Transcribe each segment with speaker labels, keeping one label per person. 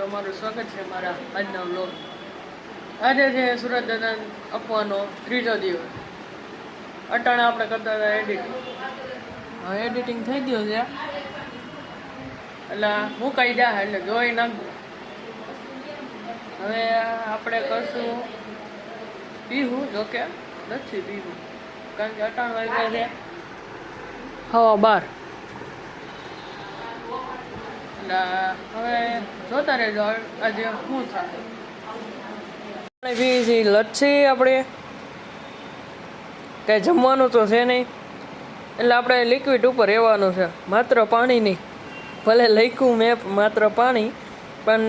Speaker 1: તમારું સ્વાગત છે મારા આજના વ્લોગ. આજે છે સુરત દાદા આપવાનો ત્રીજો દિવસ. અટાણે આપણે કરતા હતા એડિટિંગ. હવે એડિટિંગ થઈ ગયું છે એટલે મુકાઈ જાય એટલે જોઈ નાખજો. હવે આપણે કરશું પીવું, જોકે નથી પીવું કારણ કે 18 વાગ્યા છે 12:30. હવે જોતા રહેજો આજે શું થાય. લચ્છી આપણે કઈ જમવાનું તો છે નહીં એટલે આપણે લિક્વિડ ઉપર રહેવાનું છે, માત્ર પાણી નહીં. ભલે લખ્યું મેં માત્ર પાણી, પણ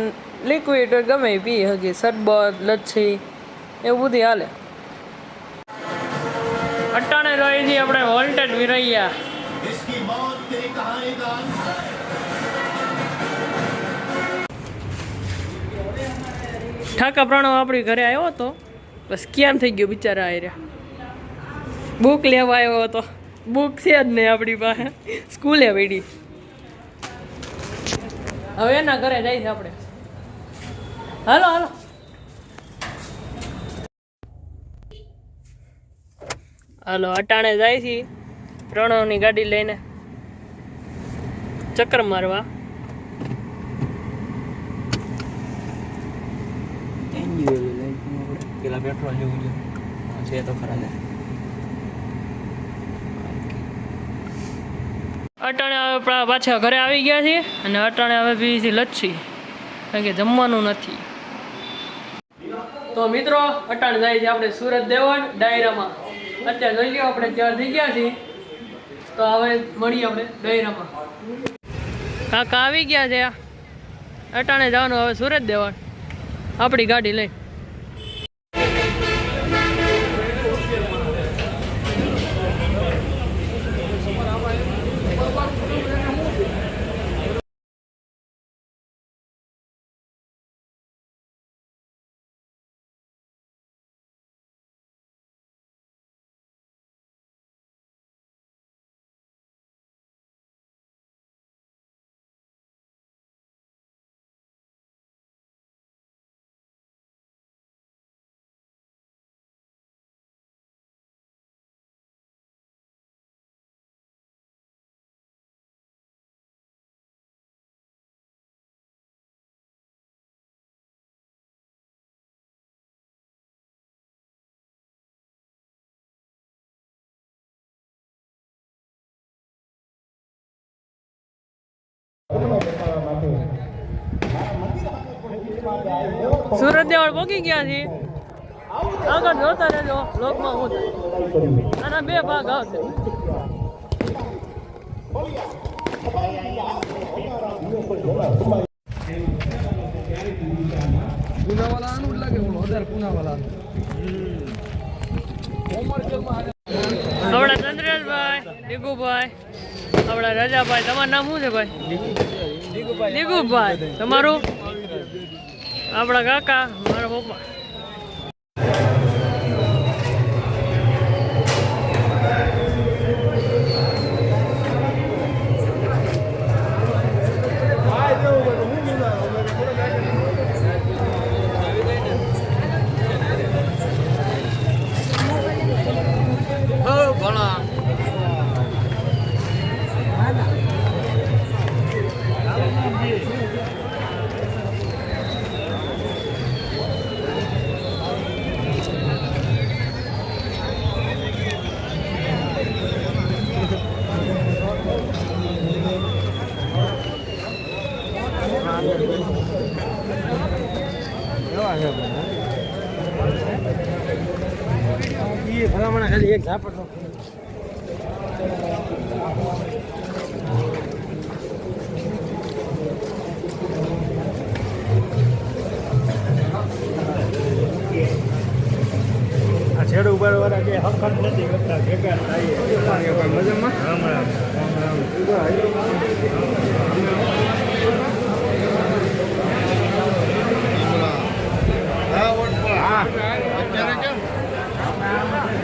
Speaker 1: લિક્વિડ ગમે પી હકી, શરબત લચ્છી એવું બધી હાલે. અટાણે રહી છીએ આપણે વોલ્ટેજ વિરૈયા. ઠાકા પ્રણવ આપણી ઘરે આવ્યો હતો, બસ કેમ થઈ ગયો બિચારા આર્યા. બુક લેવા આવ્યો હતો, બુક છે જ નહીં આપણી પાસે, સ્કૂલે પડી. હવે એના ઘરે જાય છે આપણે. હાલો હાલો. હાલો અટાણે જાય છે પ્રણવની ગાડી લઈને ચક્કર મારવા. પેલા પેટ્રોલ જેવું છે તો ખરા ને. અટાણે હવે પાછા ઘરે આવી ગયા છીએ અને અટાણે હવે પી છે લચ્છી, કારણ કે જમવાનું નથી. તો મિત્રો અટાણે જાય છે આપણે સુરત દેવણ ડાયરામાં. અત્યારે જોઈ લ્યો આપણે 4 થઈ ગયા છીએ, તો હવે મળીએ આપણે ડાયરામાં. કાકા આવી ગયા છે. અટાણે જવાનું હવે સુરત દેવણ આપણી ગાડી લઈ. સુરત દેવળ પહોંચી ગયા છે. આગળ જોતા રહેજો બ્લોગમાં હું થાય. આના 2 ભાગ આવશે. આપણા ચંદ્રેશભાઈ, દીગુભાઈ, આપણા રજાભાઈ. તમારું નામ શું છે ભાઈ? દીગુભાઈ. તમારું? આપણા કાકા, મારા પપ્પા. ભલામણ ખાલી એક ઝાપટ નો આ છેડ ઉપર વાળા કે હકત નથી કરતા ભેગા થાય મજામાં. રામ રામ રામ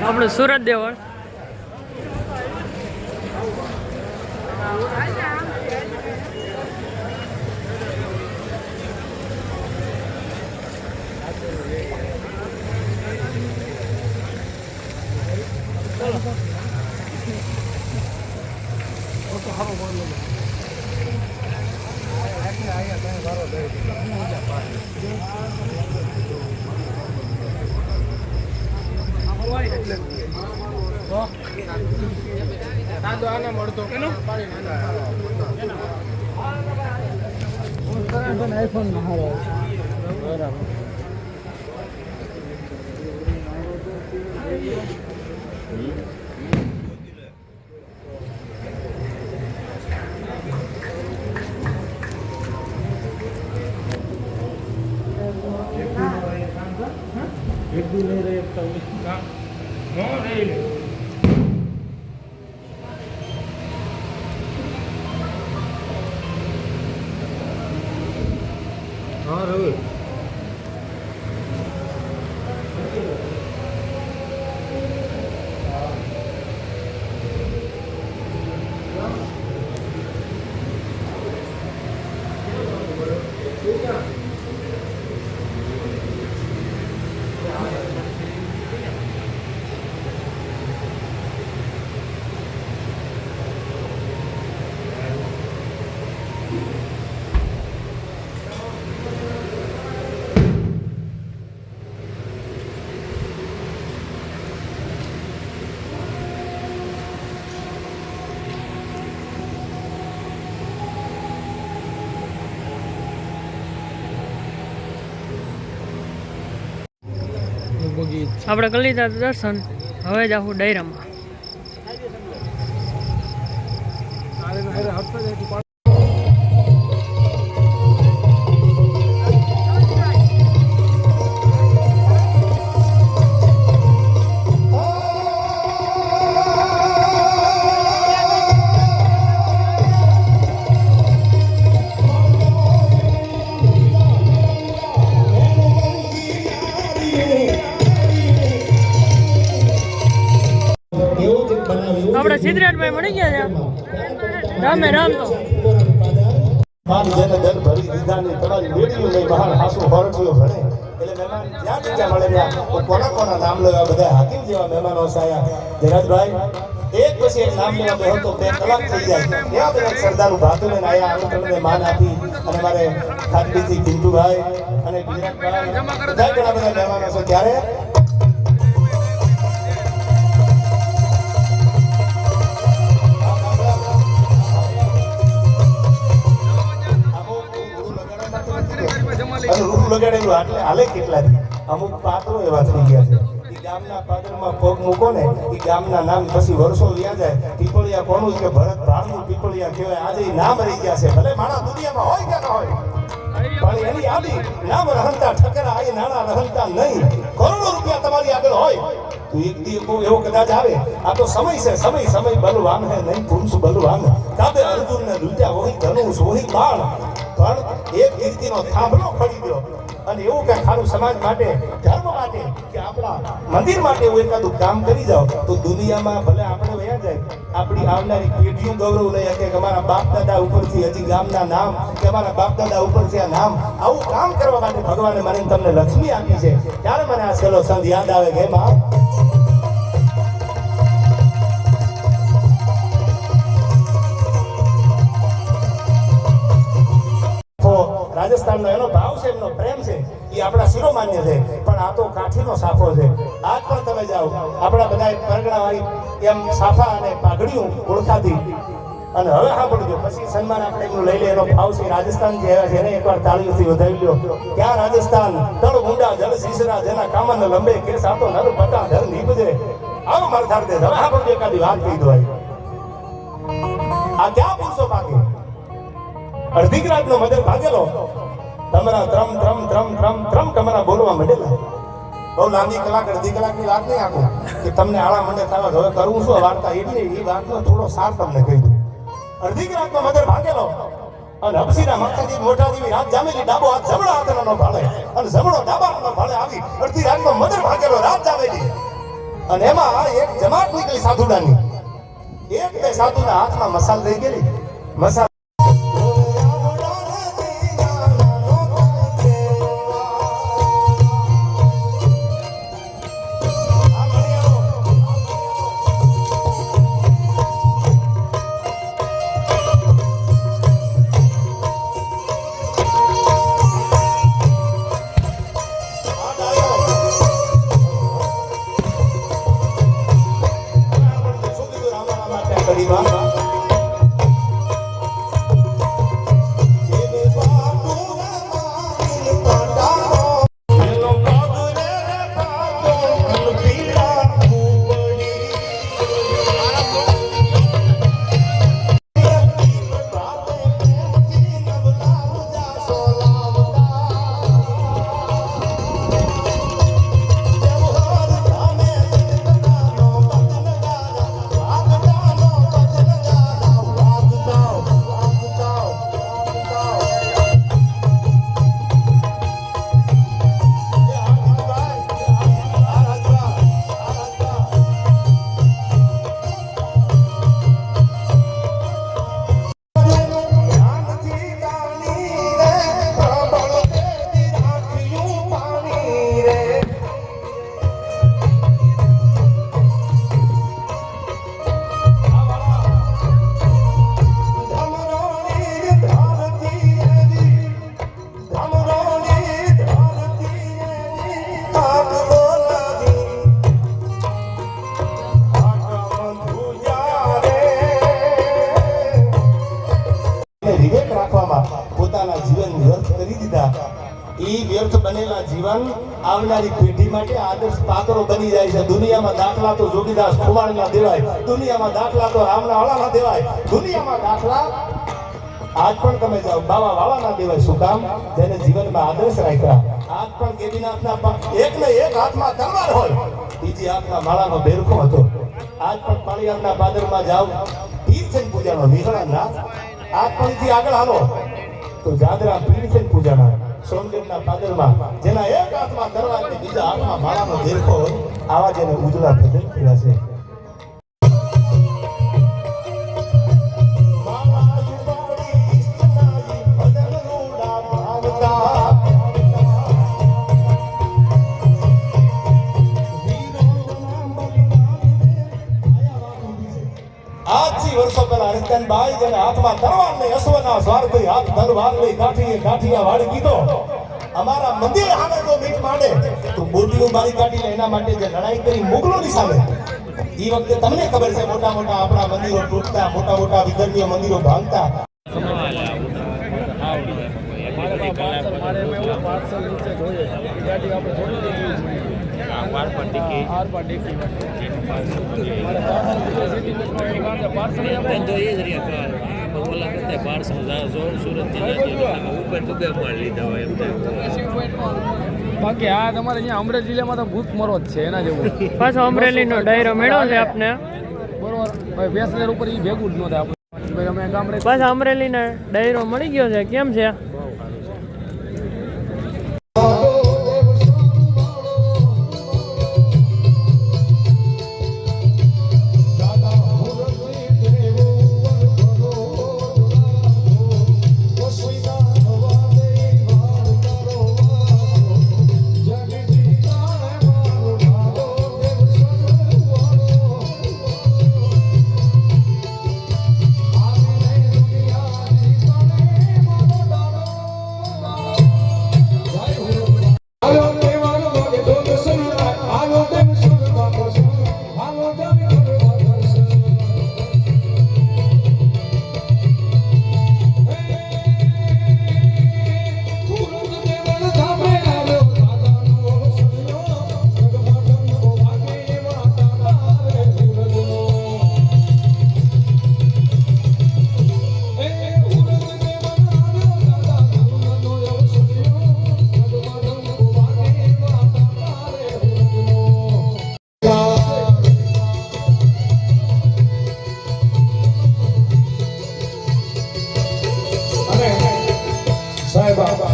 Speaker 1: આપણું સુરત દેવળ.
Speaker 2: આઈફોન માં હારો બરાબર. एक दिन नहीं रहे तो काम हो रही हाँ रवि
Speaker 1: આપણે કરી લીધા દર્શન. હવે જ આવું ડાયરામાં. આપણે સિદ્ધરાજભાઈ મળી ગયા છે. રામે રામ. તો
Speaker 3: મારી જેને દર ભરી દીધાની તમારી બેટીઓ લઈ બહાર હાસુ હોરઠીઓ ભણે એટલે મહેમાન જ્યાં જગ્યા મળે ત્યાં કોના કોના નામ લેવા બધા હાકીમ જેવા મહેમાનો સાયા. ધીરજભાઈ એક પછી એક નામ લેવા બેહો તો 2 કલાક થઈ જાય. ત્યાં બધા સરદાર ભાતુને આયા આમંત્રણને માન આપી અને મારે ખાટલીથી પિન્ટુભાઈ અને ગુજરાતભાઈ બધા ઘણા બધા મહેમાનો છે. ત્યારે રૂમ લગાડેલું એટલે હાલે કેટલા અમુક પાત્રો એવા થઈ ગયા છે. એ ગામના પાદરમાં પગ મૂકો ને એ ગામના નામ પછી વર્ષો વ્યા જાય. પીપળિયા કોનું કે ભરત ભાણનું પીપળિયા કહેવાય. આજે એ નામ રહી ગયા છે. ભલે માણસ દુનિયામાં હોય કે ન હોય પણ એની આદિ નામ રહનતા ઠકરા આ નાણા રહનતા નહીં. કરોડો રૂપિયા તમારી આગળ હોય તો એક દી એવો કદાચ આવે. આ તો સમય છે. સમય સમય બલવાન હે નહીં પુરુષ બલવાન. કાબે અર્જુન ને લૂટ્યા વહી ધનુષ વહી બાણ. પણ એક કીર્તિનો થાંભલો ખડી ગયો અને એવું કે ખારું સમાજ માટે ધર્મ માટે કે આપણા મંદિર માટે એવું એકાદું કામ કરી જાઓ તો દુનિયામાં ભલે આપણે વયા જાય આપણી આવનારી પેઢીઓ ગૌરવ લઈ શકે કે અમારા બાપ દાદા ઉપરથી હજી ગામના નામ કે અમારા બાપ દાદા ઉપરથી આ નામ આવું કામ કરવા માટે ભગવાને મને તમને લક્ષ્મી આપી છે. ત્યારે મને આ છેલ્લો સંત યાદ આવે કે માં રાજસ્થાનનો એનો ભાવ છે, એમનો પ્રેમ છે, એ આપણા શિરોમાન્ય છે. પણ આ તો કાઠીનો સાફો છે. આજ પણ તમે જાઓ આપણા બધા પરગણાવાળી એમ સાફા અને પાઘડીઓ ઓળખાતી અને હવે સાંભળજો પછી સન્માન આપણે એમનું લઈ લે. એનો ભાવ છે રાજસ્થાનથી આવ્યા છે એને એકવાર તાળીઓથી વધાવી લ્યો. ક્યાં રાજસ્થાન તળ ઊંડા જળ શીશરા જેના કામન લંબે કેસ આતો નર પટા ધર નીપજે આવો મારથાર દે. હવે સાંભળજો એકાદી વાત કહી દો. આ ક્યાં પુરુષો પાકે અડધી રાતનો મદર ભાગેલો તમારા ત્રમ ત્રમ ત્રમ ત્રમ ત્રમ તમારા બોલવા માંડેલા. બહુ લાંબી કલાક અડધી કલાકની વાત નહીં આપું કે તમને આળા મંડે થવા હવે કરવું શું વાર્તા એટલે એ વાતનો થોડો સાર તમને કહી દઉં. અડધી રાતનો મદર ભાગેલો અને હબસીના માથાથી મોઢા જેવી રાત જામેલી ડાબો હાથ જમણા હાથનો ભાળે અને જમણો ડાબા હાથનો ભાળે આવી અડધી રાતનો મદર ભાગેલો રાત જામેલી અને એમાં એક જમાત નીકળી સાધુડાની. એક બે સાધુના હાથમાં મસાલ રહી ગયેલી. મસાલ ઈ વ્યર્થ બનેલા જીવન આવનારી પેઢી માટે આદર્શ પાત્રો બની જાય છે. દુનિયામાં દાખલા તો જોગીદાસ ખુમાણના દેવાય, દુનિયામાં દાખલા તો રામના વાળાના દેવાય, દુનિયામાં દાખલા આજ પણ તમે જાઓ બાવા વાળાના દેવાય. શું કામ? જેને જીવનમાં આદર્શ રાખ્યા. આજ પણ ગેદીનાથના એકને એક હાથમાં તલવાર હોય, બીજી હાથમાં માળાનો બેરખો હતો. આજ પણ પાળિયાદના પાદરમાં જાઓ, તીર્થન પૂજાનો નિહળા નાથ. આજ પણ થી આગળ હાલો તો જાદરા તીર્થન પૂજાના સોમદેવના પાદરમાં જેના એક હાથમાં તલવાર ને બીજા હાથમાં માળાનો બેરખો હોય, આવા જેને ઉજળા ભજન કર્યા છે. આજથી વર્ષો પહેલા હરિદાનભાઈ જેને હાથમાં તલવાર લઈ અશ્વના સ્વાર્થી હાથ તલવાર લઈ કાઠીયા વાળી કીધો, અમારા મંદિર સામે જો મીટ માંડે તો બોટીઓ બારી કાઢી લે. એના માટે જે લડાઈ કરી મુગલોની સામે, એ વખતે તમને ખબર છે મોટા મોટા આપણા મંદિરો તૂટતા, મોટા મોટા વિધર્મીય મંદિરો ભાંગતા.
Speaker 2: બાકી આ તમારે અહીંયા અમરેલી જિલ્લામાં તો ભૂત મરો જ છે એના જેવું.
Speaker 1: પાછો અમરેલીનો ડાયરો મેળો છે આપને.
Speaker 2: બરોબર ભાઈ 20,000 ઉપર એ ભેગું જ ન થાય આપણે. ભાઈ અમે ગામડે
Speaker 1: પાછા અમરેલીનો ડાયરો મળી ગયો છે. કેમ છે?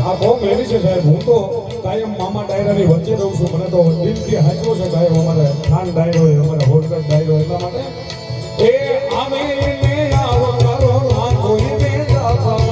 Speaker 2: આ બહુ મેળી છે સાહેબ. હું તો કાયમ મામા ડાયરાની વચ્ચે રહું છું. મને તો દિલથી હાચવો છે કાયમ અમારે ખાન ડાયરો હોય, અમારે હોલકર ડાયરો, એટલા માટે એ આમે મે આવો કરો ના કોઈ બે જાતો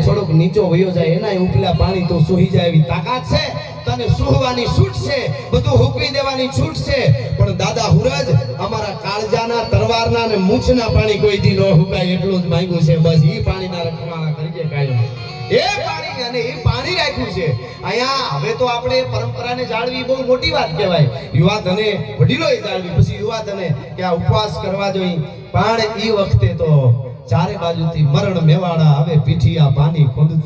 Speaker 4: થોડોક નીચો વયો જાય એના ઉપલા પાણી તો સુહી જાય એવી તાકાત છે. તને સુહવાની છૂટ છે, બધું હુકવી દેવાની છૂટ છે. પણ દાદા હુરજ અમારા કાળજાના, તરવારના ને મૂછના પાણી કોઈ દી ન હુકાય એટલું જ માંગ્યું છે. બસ ઈ પાણીના રખવાળા કરીએ કાયમ. એ પાણી અને એ પાણી રાખ્યું છે અહીંયા. હવે તો આપણે પરંપરાને જાળવી બહુ મોટી વાત કહેવાય. યુવા ધને વડીલોએ જાળવી, પછી યુવા ધને કે આ ઉપવાસ કરવા જોઈએ. પણ એ વખતે તો ચારે બાજુથી મરણ મેવાડા આવે, પીઠિયા પાણી ખોંદતું